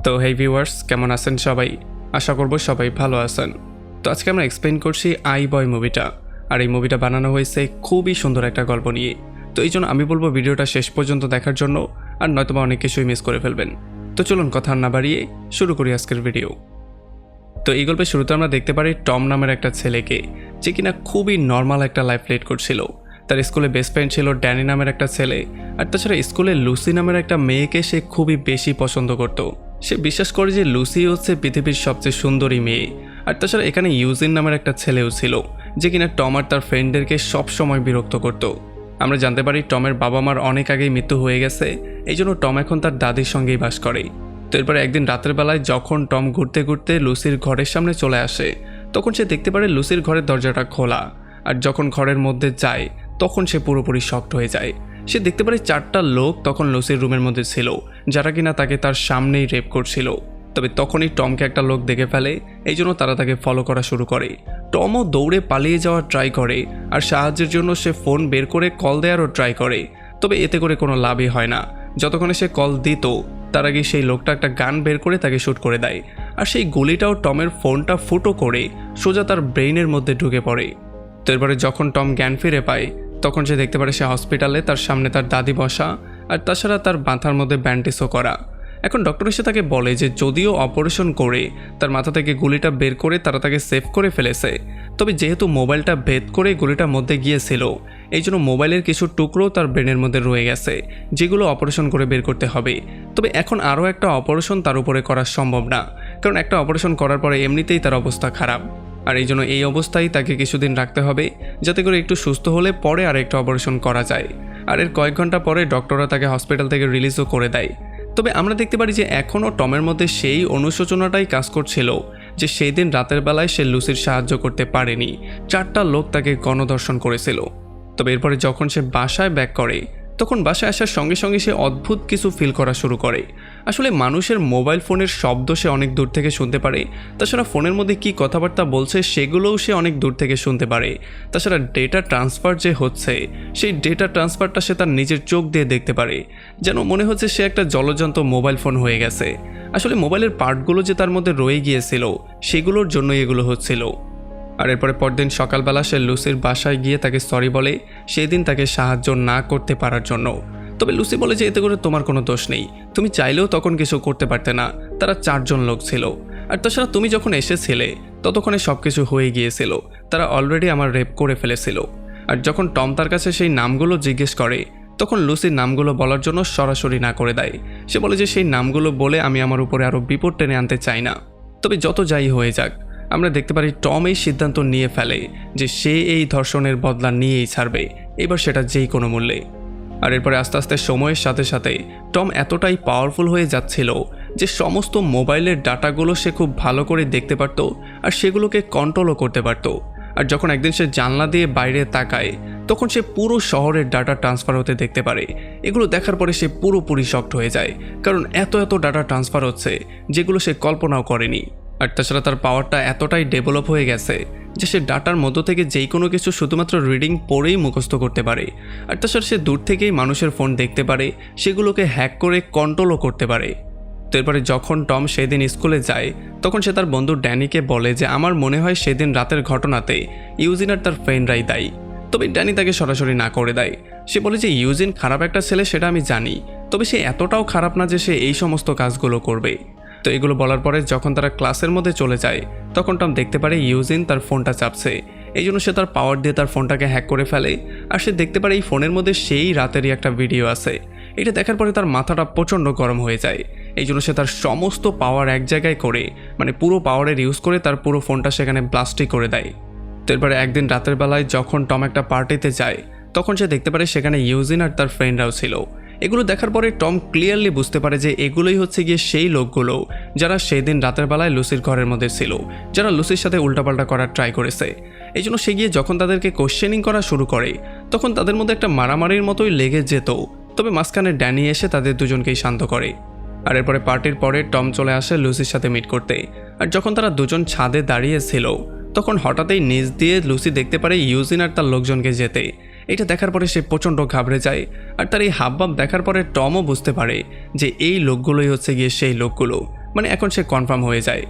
তো হেই ভিউয়ার্স, কেমন আছেন সবাই? আশা করব সবাই ভালো আছেন। তো আজকে আমরা এক্সপ্লেইন করছি আই বয় মুভিটা। আর এই মুভিটা বানানো হয়েছে খুবই সুন্দর একটা গল্প নিয়ে। তো এই জন্য আমি বলবো ভিডিওটা শেষ পর্যন্ত দেখার জন্য, আর নয়তোবা অনেক কিছুই মিস করে ফেলবেন। তো চলুন কথা না বাড়িয়ে শুরু করি আজকের ভিডিও। তো এই গল্পের শুরুতে আমরা দেখতে পারি টম নামের একটা ছেলেকে, যে কিনা খুবই নর্মাল একটা লাইফ লিড করছিল। তার স্কুলে বেস্ট ফ্রেন্ড ছিল ড্যানি নামের একটা ছেলে, আর তাছাড়া স্কুলে লুসি নামের একটা মেয়েকে সে খুবই বেশি পছন্দ করত। সে বিশ্বাস করে যে লুসি হচ্ছে পৃথিবীর সবচেয়ে সুন্দরী মেয়ে। আর তাছাড়া এখানে ইউজিন নামের একটা ছেলেও ছিল, যে কিনা টম আর তার ফ্রেন্ডদেরকে সবসময় বিরক্ত করত। আমরা জানতে পারি টমের বাবা মার অনেক আগেই মৃত্যু হয়ে গেছে, এই জন্য টম এখন তার দাদির সঙ্গেই বাস করে। তো এরপরে একদিন রাতের বেলায় যখন টম ঘুরতে ঘুরতে লুসির ঘরের সামনে চলে আসে, তখন সে দেখতে পারে লুসির ঘরের দরজাটা খোলা। আর যখন ঘরের মধ্যে যায় তখন সে পুরোপুরি শকড হয়ে যায়। সে দেখতে পারে 4টা লোক তখন লুসির রুমের মধ্যে ছিল, যারা কিনা তাকে তার সামনেই রেপ করছিল। তবে তখনই টমকে একটা লোক দেখে ফেলে, এই জন্য তারা তাকে ফলো করা শুরু করে। টমও দৌড়ে পালিয়ে যাওয়ার ট্রাই করে, আর সাহায্যের জন্য সে ফোন বের করে কল দেওয়ারও ট্রাই করে। তবে এতে করে কোনো লাভই হয় না। যতক্ষণে সে কল দিত তার আগে সেই লোকটা একটা গান বের করে তাকে শ্যুট করে দেয়। আর সেই গুলিটাও টমের ফোনটা ফুটো করে সোজা তার ব্রেইনের মধ্যে ঢুকে পড়ে। তো এরপরে যখন টম জ্ঞান ফিরে পায়, তখন সে দেখতে পারে সে হসপিটালে, তার সামনে তার দাদি বসা, আর তাছাড়া তার মাথার মধ্যে ব্যান্ডেজও করা। এখন ডক্টর এসে তাকে বলে যে যদিও অপারেশন করে তার মাথা থেকে গুলিটা বের করে তারা তাকে সেভ করে ফেলেছে, তবে যেহেতু মোবাইলটা ভেদ করে গুলিটার মধ্যে গিয়েছিল, এই জন্য মোবাইলের কিছু টুকরো তার ব্রেনের মধ্যে রয়ে গেছে, যেগুলো অপারেশন করে বের করতে হবে। তবে এখন আরও একটা অপারেশন তার উপরে করা সম্ভব না, কারণ একটা অপারেশন করার পরে এমনিতেই তার অবস্থা খারাপ। আর এই জন্য এই অবস্থায় তাকে কিছুদিন রাখতে হবে, যাতে করে একটু সুস্থ হলে পরে আর একটা অপারেশন করা যায়। আর এর কয়েক ঘন্টা পরে ডক্টররা তাকে হসপিটাল থেকে রিলিজও করে দেয়। তবে আমরা দেখতে পারি যে এখনও টমের মধ্যে সেই অনুশোচনাটাই কাজ করছিল, যে সেই দিন রাতের বেলায় সে লুসির সাহায্য করতে পারেনি। 4টা লোক তাকে গণধর্ষণ করেছিল। তবে এরপরে যখন সে বাসায় ব্যাক করে, তখন বাসায় আসার সঙ্গে সঙ্গে সে অদ্ভুত কিছু ফিল করা শুরু করে। আসলে মানুষের মোবাইল ফোনের শব্দ সে অনেক দূর থেকে শুনতে পারে, তাছাড়া ফোনের মধ্যে কী কথাবার্তা বলছে সেগুলোও সে অনেক দূর থেকে শুনতে পারে। তাছাড়া ডেটা ট্রান্সফার যে হচ্ছে, সেই ডেটা ট্রান্সফারটা সে তার নিজের চোখ দিয়ে দেখতে পারে। যেন মনে হচ্ছে সে একটা জলযন্ত্র মোবাইল ফোন হয়ে গেছে। আসলে মোবাইলের পার্টগুলো যে তার মধ্যে রয়ে গিয়েছিল, সেগুলোর জন্যই এগুলো হচ্ছিল। আর এরপরে পরদিন সকালবেলা সে লুসির বাসায় গিয়ে তাকে সরি বলে সেই দিন তাকে সাহায্য না করতে পারার জন্য। তবে লুসি বলে যে এতে করে তোমার কোনো দোষ নেই, তুমি চাইলেও তখন কিছু করতে পারতে না, তারা 4 জন লোক ছিল। আর তাছাড়া তুমি যখন এসেছিলে ততক্ষণে সব কিছু হয়ে গিয়েছিল, তারা অলরেডি আমার রেপ করে ফেলেছিল। আর যখন টম তার কাছে সেই নামগুলো জিজ্ঞেস করে, তখন লুসির নামগুলো বলার জন্য সরাসরি না করে দেয়। সে বলে যে সেই নামগুলো বলে আমি আমার উপরে আরও বিপদ টেনে আনতে চাই না। তবে যত যাই হয়ে যাক, আমরা দেখতে পারি টম এই সিদ্ধান্ত নিয়ে ফেলে যে সে এই ধর্ষণের বদলা নিয়েই ছাড়বে, এবার সেটা যেই কোনো মূল্যে। আর এরপরে আস্তে আস্তে সময়ের সাথে সাথে টম এতটাই পাওয়ারফুল হয়ে যাচ্ছিল যে সমস্ত মোবাইলের ডাটাগুলো সে খুব ভালো করে দেখতে পারত, আর সেগুলোকে কন্ট্রোলও করতে পারত। আর যখন একদিন সে জানলা দিয়ে বাইরে তাকায়, তখন সে পুরো শহরের ডাটা ট্রান্সফার হতে দেখতে পারে। এগুলো দেখার পরে সে পুরোপুরি শকড হয়ে যায়, কারণ এত ডাটা ট্রান্সফার হচ্ছে যেগুলো সে কল্পনাও করেনি। আর তাছাড়া তার পাওয়ারটা এতটাই ডেভেলপ হয়ে গেছে যে সে ডাটার মধ্য থেকে যেই কোনো কিছু শুধুমাত্র রিডিং পড়েই মুখস্থ করতে পারে। আর তাছাড়া সে দূর থেকেই মানুষের ফোন দেখতে পারে, সেগুলোকে হ্যাক করে কন্ট্রোলও করতে পারে। তো এরপরে যখন টম সেদিন স্কুলে যায়, তখন সে তার বন্ধু ড্যানিকে বলে যে আমার মনে হয় সেদিন রাতের ঘটনাতে ইউজিন আর তার ফ্রেন্ডরাই দায়ী। তবে ড্যানি তাকে সরাসরি না করে দেয়। সে বলে যে ইউজিন খারাপ একটা ছেলে, সেটা আমি জানি, তবে সে এতটাও খারাপ না যে সে এই সমস্ত কাজগুলো করবে। তো এগুলো বলার পরে যখন তারা ক্লাসের মধ্যে চলে যায়, তখন টম দেখতে পারে ইউজিন তার ফোনটা চাপছে। এই জন্য সে তার পাওয়ার দিয়ে তার ফোনটাকে হ্যাক করে ফেলে। আর সে দেখতে পারে এই ফোনের মধ্যে সেই রাতেরই একটা ভিডিও আছে। এটা দেখার পরে তার মাথাটা প্রচণ্ড গরম হয়ে যায়। এই জন্য সে তার সমস্ত পাওয়ার এক জায়গায় করে, মানে পুরো পাওয়ারের ইউজ করে তার পুরো ফোনটা সেখানে ব্লাস্টই করে দেয়। তো এরপরে একদিন রাতের বেলায় যখন টম একটা পার্টিতে যায়, তখন সে দেখতে পারে সেখানে ইউজিন আর তার ফ্রেন্ডরাও ছিল। এগুলো দেখার পরে টম ক্লিয়ারলি বুঝতে পারে যে এগুলোই হচ্ছে গিয়ে সেই লোকগুলো যারা সেই দিন রাতের বেলায় লুসির ঘরের মধ্যে ছিল, যারা লুসির সাথে উল্টাপাল্টা করার ট্রাই করেছে। এই জন্য সে গিয়ে যখন তাদেরকে কোশ্চেনিং করা শুরু করে, তখন তাদের মধ্যে একটা মারামারির মতোই লেগে যেত। তবে মাঝখানে ড্যানি এসে তাদের দুজনকেই শান্ত করে। আর এরপরে পার্টির পরে টম চলে আসে লুসির সাথে মিট করতে। আর যখন তারা দুজন ছাদে দাঁড়িয়েছিল, তখন হঠাৎই নিচ দিয়ে লুসি দেখতে পারে ইউজিন আর তার লোকজনকে যেতে। এটা দেখার পরে সে প্রচণ্ড ঘাবড়ে যায়। আর তার এই হাবভাব দেখার পরে টমও বুঝতে পারে যে এই লোকগুলোই হচ্ছে গিয়ে সেই লোকগুলো, মানে এখন সে কনফার্ম হয়ে যায়।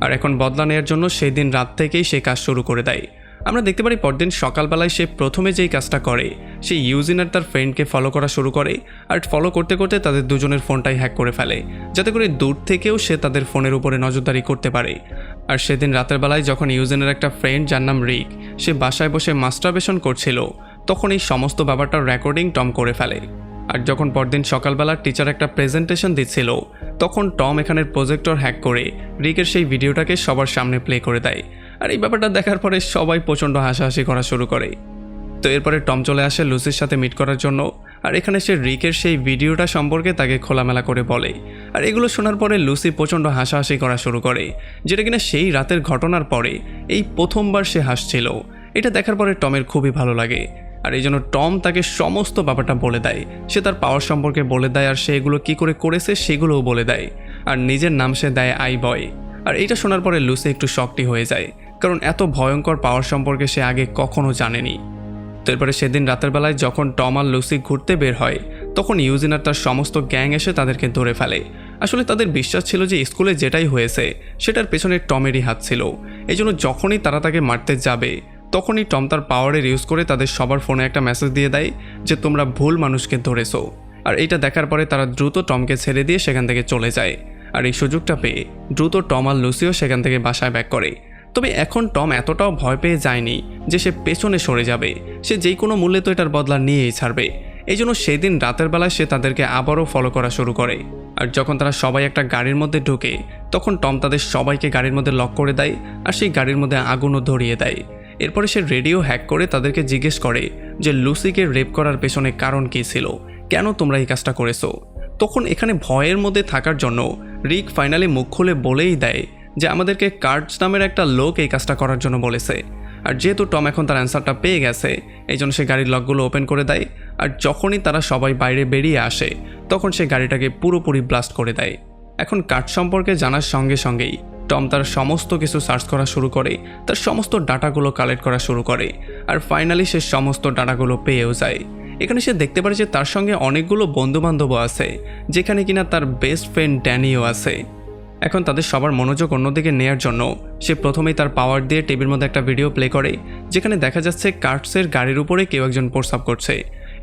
আর এখন বদলা নেওয়ার জন্য সেই দিন রাত থেকেই সে কাজ শুরু করে দেয়। আমরা দেখতে পারি পরদিন সকালবেলায় সে প্রথমে যেই কাজটা করে, সে ইউজিন আর তার ফ্রেন্ডকে ফলো করা শুরু করে। আর ফলো করতে করতে তাদের দুজনের ফোনটাই হ্যাক করে ফেলে, যাতে করে দূর থেকেও সে তাদের ফোনের উপরে নজরদারি করতে পারে। আর সেদিন রাতের বেলায় যখন ইউজিনের একটা ফ্রেন্ড যার নাম রিক, সে বাসায় বসে মাস্টারবেশন করছিল, তখন এই সমস্ত ব্যাপারটার রেকর্ডিং টম করে ফেলে। আর যখন পরদিন সকালবেলা টিচার একটা প্রেজেন্টেশন দিচ্ছিল, তখন টম এখানের প্রজেক্টর হ্যাক করে রিকের সেই ভিডিওটাকে সবার সামনে প্লে করে দেয়। আর এই ব্যাপারটা দেখার পরে সবাই প্রচণ্ড হাসাহাসি করা শুরু করে। তো এরপরে টম চলে আসে লুসির সাথে মিট করার জন্য। আর এখানে সে রিকের সেই ভিডিওটা সম্পর্কে তাকে খোলামেলা করে বলে। আর এগুলো শোনার পরে লুসি প্রচণ্ড হাসাহাসি করা শুরু করে, যেটা কিনা সেই রাতের ঘটনার পরে এই প্রথমবার সে হাসছিল। এটা দেখার পরে টমের খুবই ভালো লাগে। আর এই জন্য টম তাকে সমস্ত ব্যাপারটা বলে দেয়। সে তার পাওয়ার সম্পর্কে বলে দেয়, আর সে এগুলো কী করে করেছে সেগুলোও বলে দেয়। আর নিজের নাম সে দেয় আই বয়। আর এইটা শোনার পরে লুসি একটু শকটি হয়ে যায়, কারণ এত ভয়ঙ্কর পাওয়ার সম্পর্কে সে আগে কখনো জানেনি। তো এরপরে সেদিন রাতের বেলায় যখন টম আর লুসি ঘুরতে বের হয়, তখন ইউজিন আর তার সমস্ত গ্যাং এসে তাদেরকে ধরে ফেলে। আসলে তাদের বিশ্বাস ছিল যে স্কুলে যেটাই হয়েছে সেটার পেছনে টমেরই হাত ছিল। এই জন্য যখনই তারা তাকে মারতে যাবে, তখনই টম তার পাওয়ারের ইউজ করে তাদের সবার ফোনে একটা মেসেজ দিয়ে দেয় যে তোমরা ভুল মানুষকে ধরেছো। আর এইটা দেখার পরে তারা দ্রুত টমকে ছেড়ে দিয়ে সেখান থেকে চলে যায়। আর এই সুযোগটা পেয়ে দ্রুত টম আর লুসিও সেখান থেকে বাসায় ব্যাক করে। তবে এখন টম এতটাও ভয় পেয়ে যায়নি যে সে পেছনে সরে যাবে। সে যেই কোনো মূল্যে তো এটার বদলা নিয়েই ছাড়বে। এই জন্য সেদিন রাতের বেলায় সে তাদেরকে আবারও ফলো করা শুরু করে। আর যখন তারা সবাই একটা গাড়ির মধ্যে ঢোকে, তখন টম তাদের সবাইকে গাড়ির মধ্যে লক করে দেয়, আর সেই গাড়ির মধ্যে আগুনও ধরিয়ে দেয়। এরপরে সে রেডিও হ্যাক করে তাদেরকে জিজ্ঞেস করে যে লুসিকে রেপ করার পেছনে কারণ কী ছিল, কেন তোমরা এই কাজটা করেছো। তখন এখানে ভয়ের মধ্যে থাকার জন্য রিক ফাইনালি মুখ খুলে বলেই দেয় যে আমাদেরকে কার্ডস নামের একটা লোক এই কাজটা করার জন্য বলেছে। আর যেহেতু টম এখন তার অ্যান্সারটা পেয়ে গেছে, এই জন্য সে গাড়ির লকগুলো ওপেন করে দেয়। আর যখনই তারা সবাই বাইরে বেরিয়ে আসে, তখন সে গাড়িটাকে পুরোপুরি ব্লাস্ট করে দেয়। এখন কার্ড সম্পর্কে জানার সঙ্গে সঙ্গেই টম তার সমস্ত কিছু সার্চ করা শুরু করে, তার সমস্ত ডাটাগুলো কালেক্ট করা শুরু করে। আর ফাইনালি সে সমস্ত ডাটাগুলো পেয়েও যায়। এখানে সে দেখতে পারে যে তার সঙ্গে অনেকগুলো বন্ধুবান্ধবও আছে, যেখানে কিনা তার বেস্ট ফ্রেন্ড ড্যানিও আছে। এখন তাদের সবার মনোযোগ অন্যদিকে নেয়ার জন্য সে প্রথমেই তার পাওয়ার দিয়ে টিভির মধ্যে একটা ভিডিও প্লে করে, যেখানে দেখা যাচ্ছে কার্টসের গাড়ির উপরে কেউ একজন প্রস্রাব করছে।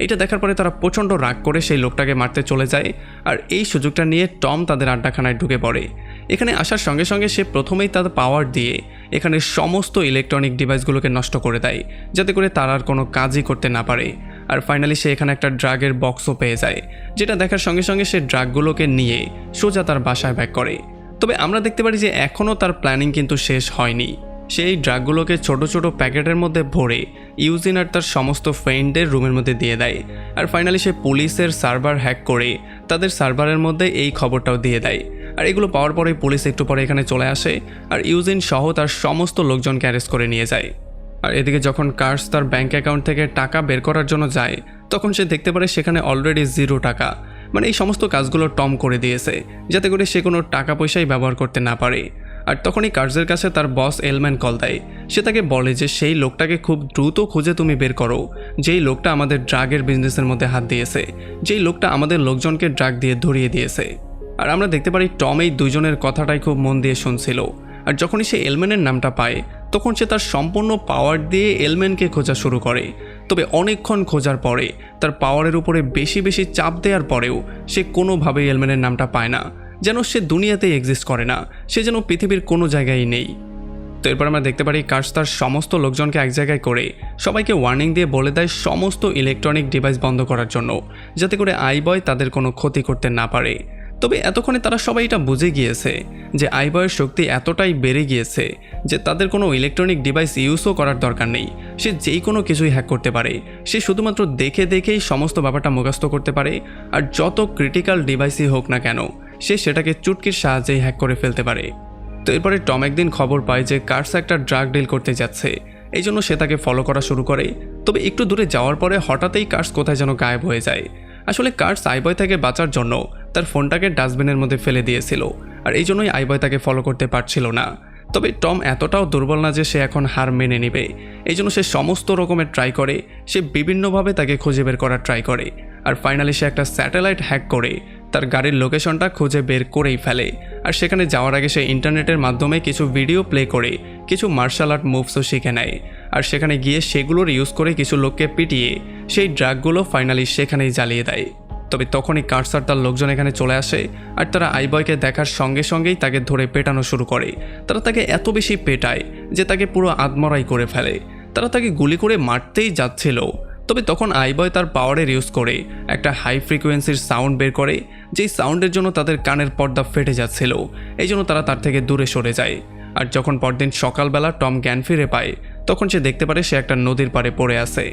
এটা দেখার পরে তারা প্রচণ্ড রাগ করে সেই লোকটাকে মারতে চলে যায়। আর এই সুযোগটা নিয়ে টম তাদের আড্ডাখানায় ঢুকে পড়ে। এখানে আসার সঙ্গে সঙ্গে সে প্রথমেই তার পাওয়ার দিয়ে এখানে সমস্ত ইলেকট্রনিক ডিভাইসগুলোকে নষ্ট করে দেয়, যাতে করে তারা আর কোনো কাজই করতে না পারে। আর ফাইনালি সে এখানে একটা ড্রাগের বক্সও পেয়ে যায়, যেটা দেখার সঙ্গে সঙ্গে সে ড্রাগগুলোকে নিয়ে সোজা তার বাসায় ব্যাক করে। তবে আমরা দেখতে পারি যে এখনও তার প্ল্যানিং কিন্তু শেষ হয়নি। সেই ড্রাগগুলোকে ছোট ছোট প্যাকেটের মধ্যে ভরে ইউজিন আর তার সমস্ত ফ্রেন্ডদের রুমের মধ্যে দিয়ে দেয়। আর ফাইনালি সে পুলিশের সার্ভার হ্যাক করে তাদের সার্ভারের মধ্যে এই খবরটাও দিয়ে দেয়। আর এগুলো পাওয়ার পরেই পুলিশ একটু পরে এখানে চলে আসে, আর ইউজিন সহ তার সমস্ত লোকজনকে অ্যারেস্ট করে নিয়ে যায়। আর এদিকে যখন কার্স তার ব্যাঙ্ক অ্যাকাউন্ট থেকে টাকা বের করার জন্য যায়, তখন সে দেখতে পারে সেখানে অলরেডি 0 টাকা। মানে এই সমস্ত কাজগুলো টম করে দিয়েছে, যাতে করে সে কোনো টাকা পয়সাই ব্যবহার করতে না পারে। আর তখনই কার্সের কাছে তার বস এলম্যান কল দেয়। সে তাকে বলে যে সেই লোকটাকে খুব দ্রুত খুঁজে তুমি বের করো, যেই লোকটা আমাদের ড্রাগের বিজনেসের মধ্যে হাত দিয়েছে, যেই লোকটা আমাদের লোকজনকে ড্রাগ দিয়ে ধরিয়ে দিয়েছে। আর আমরা দেখতে পারি টম এই দুজনের কথাটাই খুব মন দিয়ে শুনছিল। আর যখনই সে এলম্যানের নামটা পায়, তখন সে তার সম্পূর্ণ পাওয়ার দিয়ে এলম্যানকে খোঁজা শুরু করে। তবে অনেকক্ষণ খোঁজার পরে তার পাওয়ারের উপরে বেশি বেশি চাপ দেওয়ার পরেও সে কোনোভাবেই এলম্যানের নামটা পায় না, যেন সে দুনিয়াতেই এক্সিস্ট করে না, সে যেন পৃথিবীর কোনো জায়গায় নেই। তো এরপর আমরা দেখতে পারি কার্স তার সমস্ত লোকজনকে এক জায়গায় করে সবাইকে ওয়ার্নিং দিয়ে বলে দেয় সমস্ত ইলেকট্রনিক ডিভাইস বন্ধ করার জন্য, যাতে করে আইবয় তাদের কোনো ক্ষতি করতে না পারে। তবে এতক্ষণে তারা সবাই এটা বুঝে গিয়েছে যে আইবয়ের শক্তি এতটাই বেড়ে গিয়েছে যে তাদের কোনো ইলেকট্রনিক ডিভাইস ইউজও করার দরকার নেই। সে যেই কোনো কিছুই হ্যাক করতে পারে, সে শুধুমাত্র দেখে দেখেই সমস্ত ব্যাপারটা মুখস্থ করতে পারে। আর যত ক্রিটিক্যাল ডিভাইসই হোক না কেন, সে সেটাকে চুটকির সাহায্যেই হ্যাক করে ফেলতে পারে। তো এরপরে টম একদিন খবর পায় যে কার্স একটা ড্রাগ ডিল করতে যাচ্ছে, এই জন্য সে তাকে ফলো করা শুরু করে। তবে একটু দূরে যাওয়ার পরে হঠাৎই কার্স কোথায় যেন গায়েব হয়ে যায়। আসলে কার্স আইবয় থেকে বাঁচার জন্য তার ফোনটাকে ডাস্টবিনের মধ্যে ফেলে দিয়েছিল, আর এই জন্যই আইবয় তাকে ফলো করতে পারছিল না। তবে টম এতটাও দুর্বল না যে সে এখন হার মেনে নেবে, এই জন্য সে সমস্ত রকমের ট্রাই করে, সে বিভিন্নভাবে তাকে খুঁজে বের করার ট্রাই করে। আর ফাইনালি সে একটা স্যাটেলাইট হ্যাক করে তার গাড়ির লোকেশনটা খুঁজে বের করেই ফেলে। আর সেখানে যাওয়ার আগে সে ইন্টারনেটের মাধ্যমে কিছু ভিডিও প্লে করে কিছু মার্শাল আর্ট মুভসও শিখে নেয়। আর সেখানে গিয়ে সেগুলোর ইউজ করে কিছু লোককে পিটিয়ে সেই ড্রাগগুলো ফাইনালি সেখানেই জ্বালিয়ে দেয়। তবে তখনই কার্সার তার লোকজন এখানে চলে আসে আর তারা আইবয়কে দেখার সঙ্গে সঙ্গেই তাকে ধরে পেটানো শুরু করে। তারা তাকে এত বেশি পেটায় যে তাকে পুরো আধমরাই করে ফেলে। তারা তাকে গুলি করে মারতেই যাচ্ছিল, তবে তখন আইবয় তার পাওয়ারের ইউজ করে একটা হাই ফ্রিকোয়েন্সির সাউন্ড বের করে, যেই সাউন্ডের জন্য তাদের কানের পর্দা ফেটে যাচ্ছিল। এই জন্য তারা তার থেকে দূরে সরে যায়। আর যখন পরদিন সকালবেলা টম জ্ঞান ফিরে পায়, তখন সে দেখতে পারে সে একটা নদীর পাড়ে পড়ে আছে।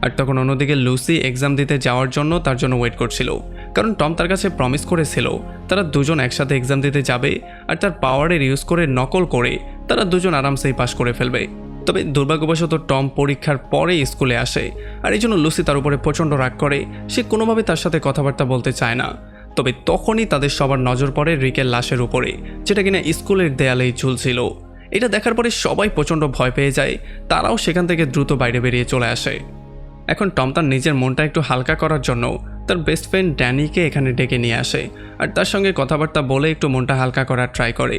আর তখন অন্যদিকে লুসি এক্সাম দিতে যাওয়ার জন্য তার জন্য ওয়েট করছিল, কারণ টম তার কাছে প্রমিস করেছিল তারা দুজন একসাথে এক্সাম দিতে যাবে আর তার পাওয়ারের ইউজ করে নকল করে তারা দুজন আরামসেই পাশ করে ফেলবে। তবে দুর্ভাগ্যবশত টম পরীক্ষার পরে স্কুলে আসে, আর এই জন্য লুসি তার উপরে প্রচণ্ড রাগ করে। সে কোনোভাবে তার সাথে কথাবার্তা বলতে চায় না। তবে তখনই তাদের সবার নজর পড়ে রিকের লাশের উপরে, যেটা কিনা স্কুলের দেয়ালেই ঝুলছিল। এটা দেখার পরে সবাই প্রচণ্ড ভয় পেয়ে যায়। তারাও সেখান থেকে দ্রুত বাইরে বেরিয়ে চলে আসে। এখন টম তার নিজের মনটা একটু হালকা করার জন্য তার বেস্ট ফ্রেন্ড ড্যানিকে এখানে ডেকে নিয়ে আসে আর তার সঙ্গে কথাবার্তা বলে একটু মনটা হালকা করার ট্রাই করে।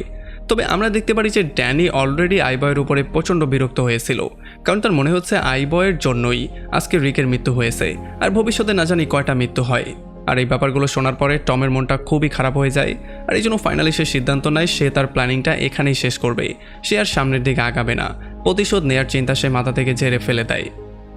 তবে আমরা দেখতে পারি যে ড্যানি অলরেডি আইবয়ের উপরে প্রচণ্ড বিরক্ত হয়েছিল, কারণ তার মনে হচ্ছে আইবয়ের জন্যই আজকে রিকের মৃত্যু হয়েছে আর ভবিষ্যতে না জানি কয়টা মৃত্যু হয়। আর এই ব্যাপারগুলো শোনার পরে টমের মনটা খুবই খারাপ হয়ে যায়। আর এই জন্য ফাইনালি সে সিদ্ধান্ত নেয় সে তার প্ল্যানিংটা এখানেই শেষ করবে। সে আর সামনের দিকে আগাবে না। প্রতিশোধ নেয়ার চিন্তা সে মাথা থেকে ঝেড়ে ফেলে দেয়।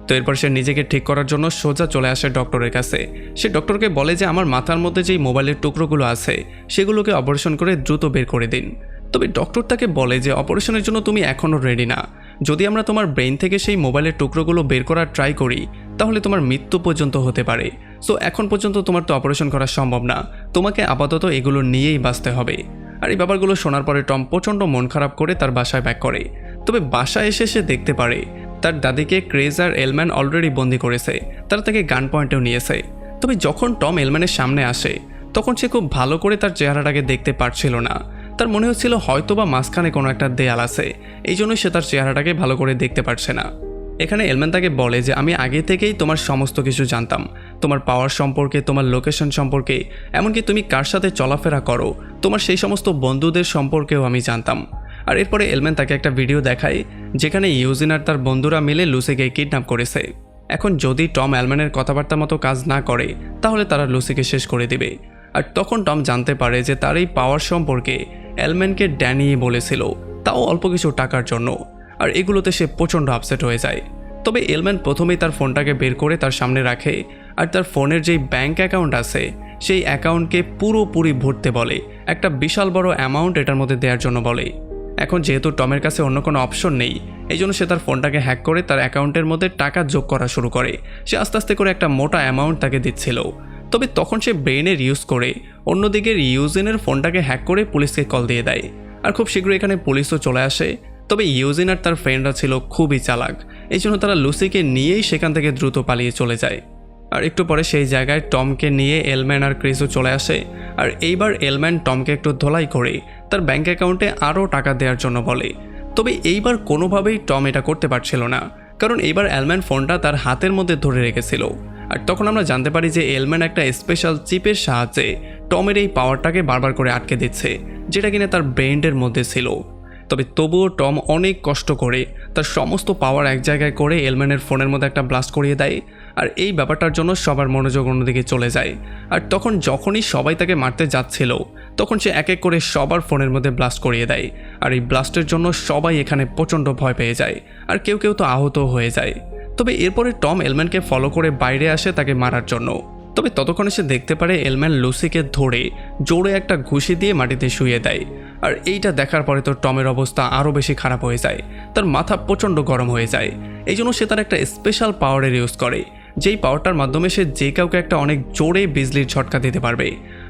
তো এরপর সে নিজেকে ঠিক করার জন্য সোজা চলে আসে ডক্টরের কাছে। সে ডক্টরকে বলে যে আমার মাথার মধ্যে যেই মোবাইলের টুকরোগুলো আছে সেগুলোকে অপারেশন করে দ্রুত বের করে দিন। তবে ডক্টর তাকে বলে যে অপারেশনের জন্য তুমি এখনও রেডি না। যদি আমরা তোমার ব্রেন থেকে সেই মোবাইলের টুকরোগুলো বের করার ট্রাই করি তাহলে তোমার মৃত্যু পর্যন্ত হতে পারে। সো এখন পর্যন্ত তোমার তো অপারেশন করা সম্ভব না, তোমাকে আপাতত এগুলো নিয়েই বাঁচতে হবে। আর এই ব্যাপারগুলো শোনার পরে টম প্রচণ্ড মন খারাপ করে তার বাসায় ব্যাক করে। তবে বাসায় এসে সে দেখতে পারে তার দাদিকে ক্রেজ আর এলম্যান অলরেডি বন্দি করেছে। তারা তাকে গান পয়েন্টেও নিয়েছে। তবে যখন টম এলম্যানের সামনে আসে তখন সে খুব ভালো করে তার চেহারাটাকে দেখতে পারছিল না। তার মনে হচ্ছিল হয়তোবা মাঝখানে কোনো একটা দেয়াল আছে, এই জন্যই সে তার চেহারাটাকে ভালো করে দেখতে পারছে না। এখানে এলম্যান তাকে বলে যে আমি আগে থেকেই তোমার সমস্ত কিছু জানতাম, তোমার পাওয়ার সম্পর্কে, তোমার লোকেশন সম্পর্কে, এমনকি তুমি কার সাথে চলাফেরা করো, তোমার সেই সমস্ত বন্ধুদের সম্পর্কেও আমি জানতাম। আর এরপরে এলম্যান তাকে একটা ভিডিও দেখায় যেখানে ইউজিন আর তার বন্ধুরা মিলে লুসিকে কিডন্যাপ করেছে। এখন যদি টম এলম্যানের কথাবার্তা মতো কাজ না করে তাহলে তারা লুসিকে শেষ করে দেবে। আর তখন টম জানতে পারে যে তার এই পাওয়ার সম্পর্কে এলম্যানকে ড্যানি বলেছিল, তাও অল্প কিছু টাকার জন্য। আর এগুলোতে সে প্রচণ্ড আপসেট হয়ে যায়। তবে এলম্যান প্রথমেই তার ফোনটাকে বের করে তার সামনে রাখে আর তার ফোনের যেই ব্যাংক অ্যাকাউন্ট আছে সেই অ্যাকাউন্টকে পুরোপুরি ভরতে বলে, একটা বিশাল বড় অ্যামাউন্ট এটার মধ্যে দেওয়ার জন্য বলে। এখন যেহেতু টমের কাছে অন্য কোনো অপশন নেই, এই জন্য সে তার ফোনটাকে হ্যাক করে তার অ্যাকাউন্টের মধ্যে টাকা যোগ করা শুরু করে। সে আস্তে আস্তে করে একটা মোটা অ্যামাউন্ট তাকে দিচ্ছিল। তবে তখন সে ব্রেইনের ইউজ করে অন্যদিকের ইউজিনের ফোনটাকে হ্যাক করে পুলিশকে কল দিয়ে দেয়। আর খুব শীঘ্রই এখানে পুলিশও চলে আসে। তবে ইউজিন আর তার ফ্রেন্ডরা ছিল খুবই চালাক, এই জন্য তারা লুসিকে নিয়েই সেখান থেকে দ্রুত পালিয়ে চলে যায়। আর একটু পরে সেই জায়গায় টমকে নিয়ে এলম্যান আর ক্রিসও চলে আসে। আর এইবার এলম্যান টমকে একটু ধোলাই করে তার ব্যাংক অ্যাকাউন্টে আরও টাকা দেওয়ার জন্য বলে। তবে এইবার কোনোভাবেই টম এটা করতে পারছিল না, কারণ এইবার এলম্যান ফোনটা তার হাতের মধ্যে ধরে রেখেছিল। আর তখন আমরা জানতে পারি যে এলম্যান একটা স্পেশাল চিপের সাহায্যে টমের এই পাওয়ারটাকে বারবার করে আটকে দিচ্ছে, যেটা কিনা তার ব্রেইনের মধ্যে ছিল। তবে তবুও টম অনেক কষ্ট করে তার সমস্ত পাওয়ার এক জায়গায় করে এলম্যানের ফোনের মধ্যে একটা ব্লাস্ট করিয়ে দেয়। আর এই ব্যাপারটার জন্য সবার মনোযোগ অন্যদিকে চলে যায়। আর তখন যখনই সবাই তাকে মারতে যাচ্ছিল তখন সে এক এক করে সবার ফোনের মধ্যে ব্লাস্ট করিয়ে দেয়। আর এই ব্লাস্টের জন্য সবাই এখানে প্রচণ্ড ভয় পেয়ে যায়, আর কেউ কেউ তো আহত হয়ে যায়। তবে এরপরে টম এলম্যানকে ফলো করে বাইরে আসে তাকে মারার জন্য। তবে ততক্ষণে সে দেখতে পারে এলম্যান লুসিকে ধরে জোরে একটা ঘুষি দিয়ে মাটিতে শুইয়ে দেয়। আর এইটা দেখার পরে তো টমের অবস্থা আরও বেশি খারাপ হয়ে যায়, তার মাথা প্রচণ্ড গরম হয়ে যায়। এই জন্য সে তার একটা স্পেশাল পাওয়ারের ইউজ করে, যেই পাওয়ারটার মাধ্যমে সে যে কাউকে একটা অনেক জোরে বিজলির ঝটকা দিতে পারবে।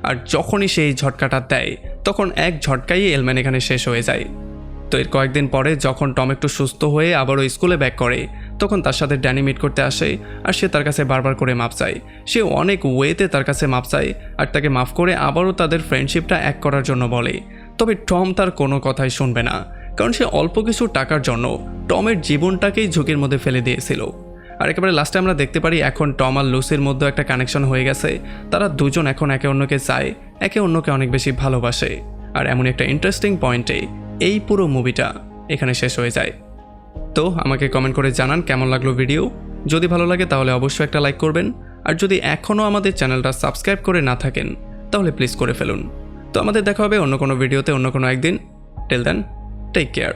আর যখনই সে এই ঝটকাটা দেয় তখন এক ঝটকাই এলম্যান এখানে শেষ হয়ে যায়। তো এর কয়েকদিন পরে যখন টম একটু সুস্থ হয়ে আবারও স্কুলে ব্যাক করে তখন তার সাথে ড্যানি মিট করতে আসে। আর সে তার কাছে বারবার করে মাপ চায়, সে অনেক ওয়েতে তার কাছে মাপ চায় আর তাকে মাফ করে আবারও তাদের ফ্রেন্ডশিপটা এক করার জন্য বলে। তবে টম তার কোনো কথাই শুনবে না, কারণ সে অল্প কিছু টাকার জন্য টমের জীবনটাকেই ঝুঁকির মধ্যে ফেলে দিয়েছিল। আর একেবারে লাস্টে আমরা দেখতে পারি এখন টম আর লুসির মধ্যে একটা কানেকশন হয়ে গেছে। তারা দুজন এখন একে অন্যকে চায়, একে অন্যকে অনেক বেশি ভালোবাসে। আর এমন একটা ইন্টারেস্টিং পয়েন্টে এই পুরো মুভিটা এখানে শেষ হয়ে যায়। তো আমাকে কমেন্ট করে জানান কেমন লাগলো ভিডিও। যদি ভালো লাগে তাহলে অবশ্যই একটা লাইক করবেন। আর যদি এখনও আমাদের চ্যানেলটা সাবস্ক্রাইব করে না থাকেন তাহলে প্লিজ করে ফেলুন। তো আমাদের দেখা হবে অন্য কোনো ভিডিওতে অন্য কোনো একদিন। Till then, take care.